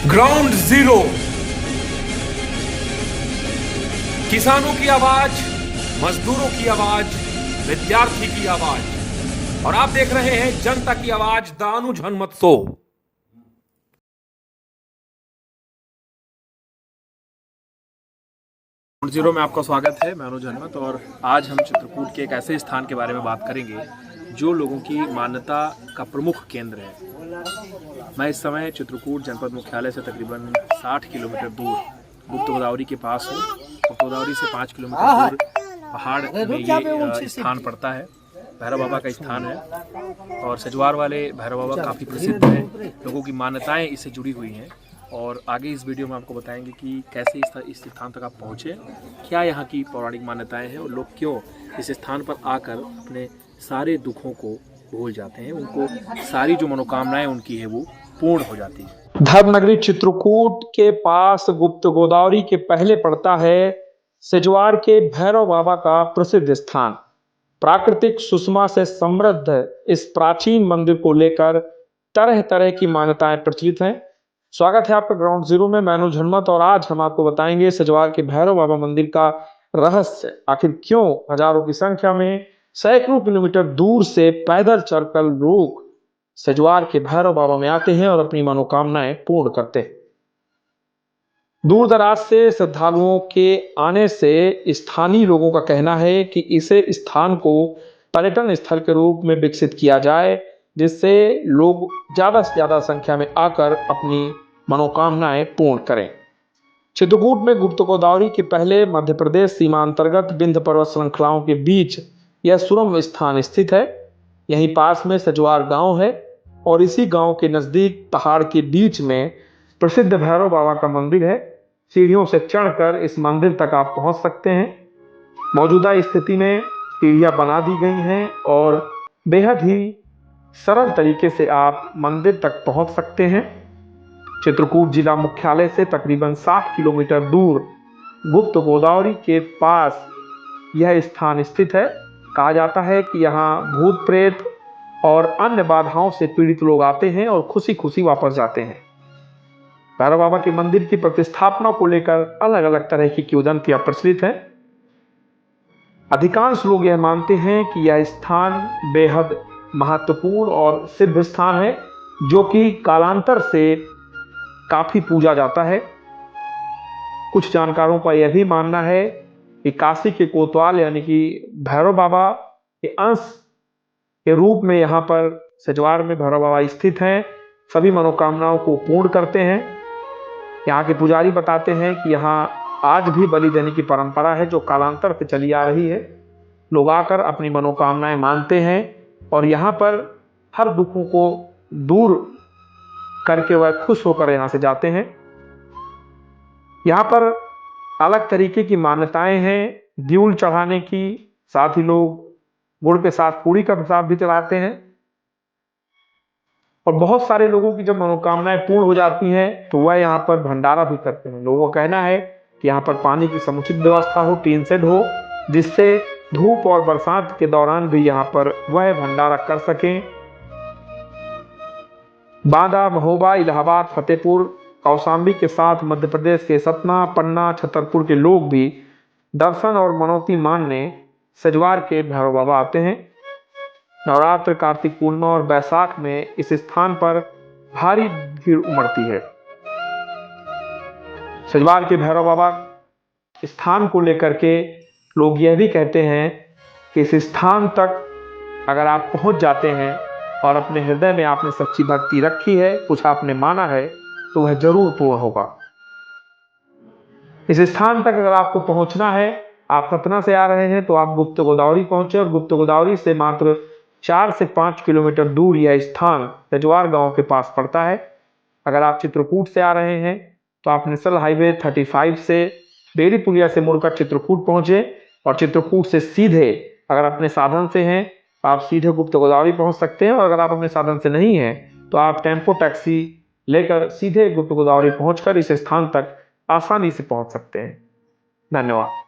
Ground zero, किसानों की आवाज, मजदूरों की आवाज, विद्यार्थी की आवाज, और आप देख रहे हैं जनता की आवाज the Anuj Hanumat show. Ground zero में आपका स्वागत है। मैं अनुज हनुमत, और आज हम चित्रकूट के एक ऐसे स्थान के बारे में बात करेंगे जो लोगों की मान्यता का प्रमुख केंद्र है। मैं इस समय चित्रकूट जनपद मुख्यालय से तकरीबन 60 किलोमीटर दूर गुप्त गोदावरी के पास हूँ। गुप्त गोदावरी से 5 किलोमीटर दूर पहाड़ में ये स्थान पड़ता है। भैरव बाबा का स्थान है, और सजवार वाले भैरव बाबा काफ़ी प्रसिद्ध हैं। लोगों की मान्यताएं इससे जुड़ी हुई हैं, और आगे इस वीडियो में आपको बताएंगे कि कैसे इस स्थान तक आप पहुँचे, क्या यहाँ की पौराणिक मान्यताएं हैं, और लोग क्यों इस स्थान पर आकर अपने सारे दुखों को भूल जाते हैं। उनको सारी जो मनोकामनाएं उनकी है वो पूर्ण हो जाती है। धर्मनगरी चित्रकूट के पास गुप्त गोदावरी के पहले पड़ता है सजवार के भैरव बाबा का प्रसिद्ध स्थान। प्राकृतिक सुषमा से समृद्ध इस प्राचीन मंदिर को लेकर तरह तरह की मान्यताएं प्रचलित हैं। स्वागत है आपका ग्राउंड जीरो में। मैं अनुज हनुमत, और आज हम आपको बताएंगे सजवार के भैरव बाबा मंदिर का रहस्य। आखिर क्यों हजारों की संख्या में सैकड़ों किलोमीटर दूर से पैदल चलकर लोग सजवार के भैरव बाबा में आते हैं और अपनी मनोकामनाएं पूर्ण करते हैं। दूर दराज से श्रद्धालुओं के आने से स्थानीय लोगों का कहना है कि इसे स्थान को पर्यटन स्थल के रूप में विकसित किया जाए, जिससे लोग ज्यादा से ज्यादा संख्या में आकर अपनी मनोकामनाएं पूर्ण करें। चित्रकूट में गुप्त गोदावरी के पहले मध्य प्रदेश सीमा अंतर्गत विंध्य पर्वत श्रृंखलाओं के बीच यह सुरम्य स्थान स्थित है। यहीं पास में सजवार गांव है, और इसी गांव के नजदीक पहाड़ के बीच में प्रसिद्ध भैरव बाबा का मंदिर है। सीढ़ियों से चढ़कर इस मंदिर तक आप पहुंच सकते हैं। मौजूदा स्थिति में सीढ़ियां बना दी गई हैं, और बेहद ही सरल तरीके से आप मंदिर तक पहुंच सकते हैं। चित्रकूट जिला मुख्यालय से तकरीबन 60 किलोमीटर दूर गुप्त गोदावरी के पास यह स्थान स्थित है। कहा जाता है कि यहाँ भूत प्रेत और अन्य बाधाओं से पीड़ित लोग आते हैं और खुशी खुशी वापस जाते हैं। भैरव बाबा के मंदिर की प्रतिष्ठापना को लेकर अलग अलग तरह की किंवदंतियां प्रचलित हैं। अधिकांश लोग यह मानते हैं कि यह स्थान बेहद महत्वपूर्ण और सिद्ध स्थान है, जो कि कालांतर से काफी पूजा जाता है। कुछ जानकारों का यह भी मानना है कि काशी के कोतवाल यानी कि भैरव बाबा के अंश के रूप में यहाँ पर सजवार में भैरव बाबा स्थित हैं। सभी मनोकामनाओं को पूर्ण करते हैं। यहाँ के पुजारी बताते हैं कि यहाँ आज भी बलि देने की परंपरा है, जो कालांतर से चली आ रही है। लोग आकर अपनी मनोकामनाएं मानते हैं, और यहाँ पर हर दुखों को दूर करके वह खुश होकर यहाँ से जाते हैं। यहाँ पर अलग तरीके की मान्यताएं हैं द्यूल चढ़ाने की। साथ ही लोग गुड़ के साथ पूरी का प्रसाद भी चढ़ाते हैं, और बहुत सारे लोगों की जब मनोकामनाएं पूर्ण हो जाती हैं तो वह यहाँ पर भंडारा भी करते हैं। लोगों का कहना है कि यहाँ पर पानी की समुचित व्यवस्था हो, टीन शेड हो, जिससे धूप और बरसात के दौरान भी यहाँ पर वह भंडारा कर सकें। बांदा, महोबा, इलाहाबाद, फतेहपुर, कौशाम्बी के साथ मध्य प्रदेश के सतना, पन्ना, छतरपुर के लोग भी दर्शन और मनौती मानने सजवार के भैरव बाबा आते हैं। नवरात्र, कार्तिक पूर्णिमा और बैसाख में इस स्थान पर भारी भीड़ उमड़ती है। सजवार के भैरव बाबा स्थान को लेकर के लोग यह भी कहते हैं कि इस स्थान तक अगर आप पहुंच जाते हैं और अपने हृदय में आपने सच्ची भक्ति रखी है, कुछ आपने माना है, तो वह जरूर पूर्ण होगा। इस स्थान तक अगर आपको पहुंचना है, आप सतना से आ रहे हैं तो आप गुप्त गोदावरी पहुंचे, और गुप्त गोदावरी से मात्र 4 से 5 किलोमीटर दूर यह स्थान सजवार गांव के पास पड़ता है। अगर आप चित्रकूट से आ रहे हैं तो आप नेशनल हाईवे 35 से बेरी पुलिया से मुड़कर चित्रकूट पहुंचे, और चित्रकूट से सीधे अगर अपने साधन से हैं तो आप सीधे गुप्त गोदावरी पहुंच सकते हैं, और अगर आप अपने साधन से नहीं हैं तो आप टेम्पो टैक्सी लेकर सीधे गुप्त गोदावरी पहुंचकर इस स्थान तक आसानी से पहुंच सकते हैं। धन्यवाद।